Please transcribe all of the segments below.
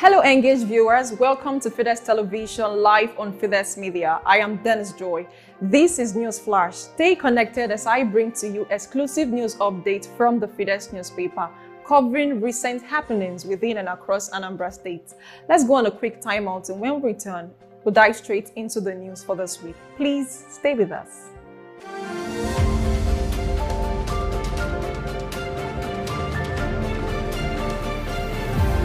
Hello engaged viewers, welcome to Fides Television live on Fides Media. I am Dennis Joy. This is News Flash. Stay connected as I bring to you exclusive news updates from the Fides newspaper, covering recent happenings within and across Anambra State. Let's go on a quick timeout, and when we return, we'll dive straight into the news for this week. Please stay with us.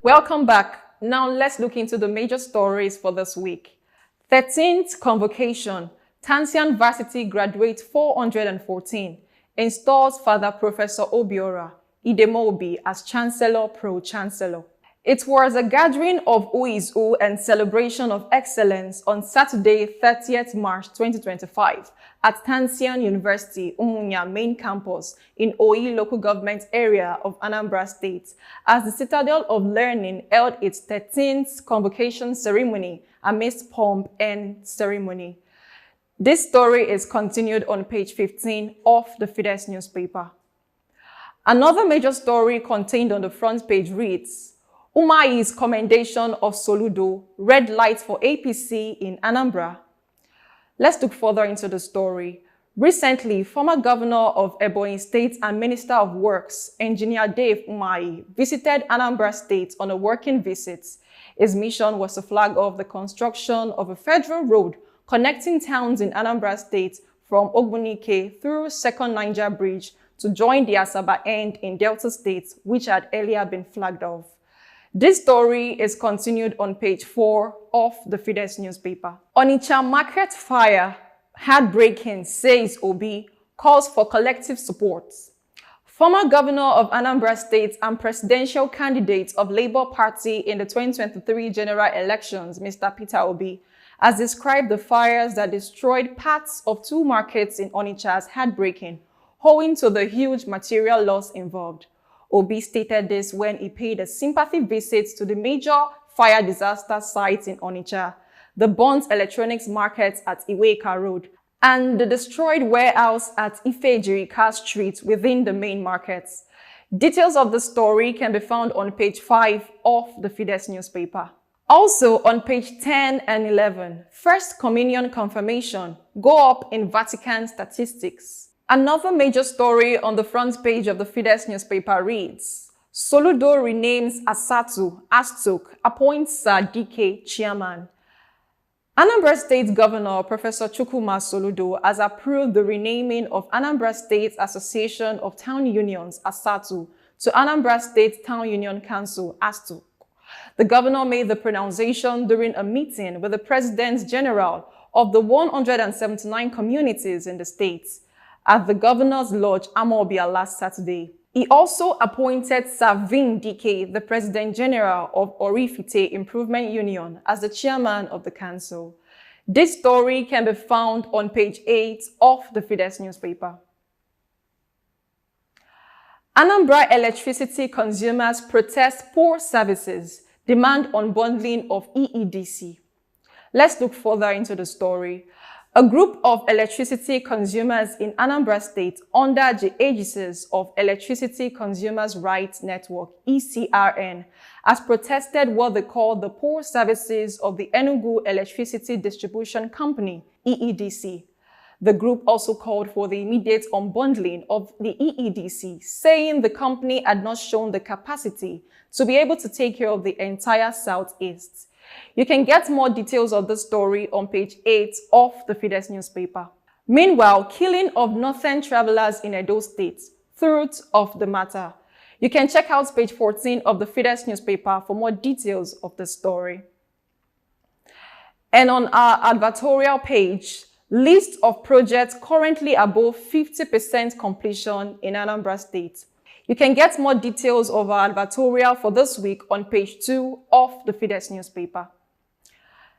Welcome back. Now let's look into the major stories for this week. 13th convocation. Tansian Varsity graduate 414 installs Father Professor Obiora Idemobi as Chancellor Pro-Chancellor. It was a gathering of who is who and celebration of excellence on Saturday, 30th March 2025 at Tansian University, Umunya main campus in Oyi local government area of Anambra State, as the Citadel of Learning held its 13th convocation ceremony amidst pomp and ceremony. This story is continued on page 15 of the Fides newspaper. Another major story contained on the front page reads, Umahi's commendation of Soludo, red light for APC in Anambra. Let's look further into the story. Recently, former governor of Ebonyi State and Minister of Works, Engineer Dave Umahi, visited Anambra State on a working visit. His mission was to flag off the construction of a federal road connecting towns in Anambra State from Ogbunike through Second Niger Bridge to join the Asaba end in Delta State, which had earlier been flagged off. This story is continued on page 4 of the Fides newspaper. Onitsha market fire, heartbreaking, says Obi, calls for collective support. Former governor of Anambra State and presidential candidate of Labour Party in the 2023 general elections, Mr. Peter Obi, has described the fires that destroyed parts of 2 markets in Onitsha as heartbreaking, owing to the huge material loss involved. Obi stated this when he paid a sympathy visit to the major fire disaster sites in Onitsha, the burnt electronics market at Iweka Road, and the destroyed warehouse at Ifejirika Street within the main markets. Details of the story can be found on page 5 of the Fides newspaper. Also on page 10 and 11, First Communion confirmation go up in Vatican statistics. Another major story on the front page of the Fides newspaper reads, Soludo renames Asatu, Astok, appoints Sir DK chairman. Anambra State Governor Professor Chukwuma Soludo has approved the renaming of Anambra State Association of Town Unions, Asatu, to Anambra State Town Union Council, Astok. The governor made the pronunciation during a meeting with the President General of the 179 communities in the state at the Governor's Lodge, Amobia, last Saturday. He also appointed Savin DK, the President General of Orifite Improvement Union, as the chairman of the council. This story can be found on page 8 of the Fides newspaper. Anambra electricity consumers protest poor services, demand unbundling of EEDC. Let's look further into the story. A group of electricity consumers in Anambra State under the aegis of Electricity Consumers' Rights Network, ECRN, has protested what they call the poor services of the Enugu Electricity Distribution Company, EEDC. The group also called for the immediate unbundling of the EEDC, saying the company had not shown the capacity to be able to take care of the entire Southeast. You can get more details of the story on page 8 of the Fides newspaper. Meanwhile, killing of northern travelers in Edo State, truth of the matter. You can check out page 14 of the Fides newspaper for more details of the story. And on our advertorial page, list of projects currently above 50% completion in Anambra State. You can get more details of our advertorial for this week on page 2 of the Fides newspaper.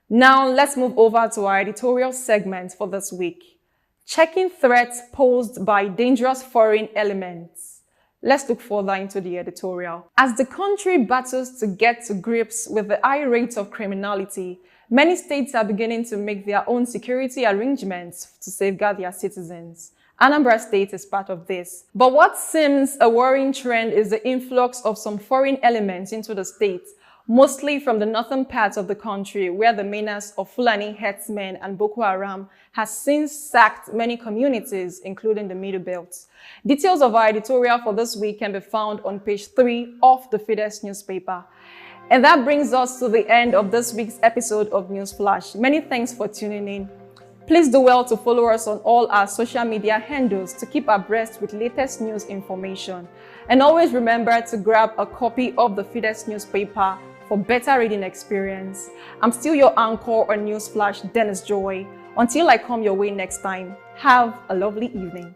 Now let's move over to our editorial segment for this week. Checking threats posed by dangerous foreign elements. Let's look further into the editorial. As the country battles to get to grips with the high rates of criminality, many states are beginning to make their own security arrangements to safeguard their citizens. Anambra State is part of this. But what seems a worrying trend is the influx of some foreign elements into the state, mostly from the northern parts of the country where the menace of Fulani herdsmen and Boko Haram has since sacked many communities, including the Middle Belt. Details of our editorial for this week can be found on page 3 of the Fides newspaper. And that brings us to the end of this week's episode of News Flash. Many thanks for tuning in. Please do well to follow us on all our social media handles to keep abreast with latest news information. And always remember to grab a copy of the Fides newspaper for better reading experience. I'm still your anchor on News Flash, Dennis Joy. Until I come your way next time, have a lovely evening.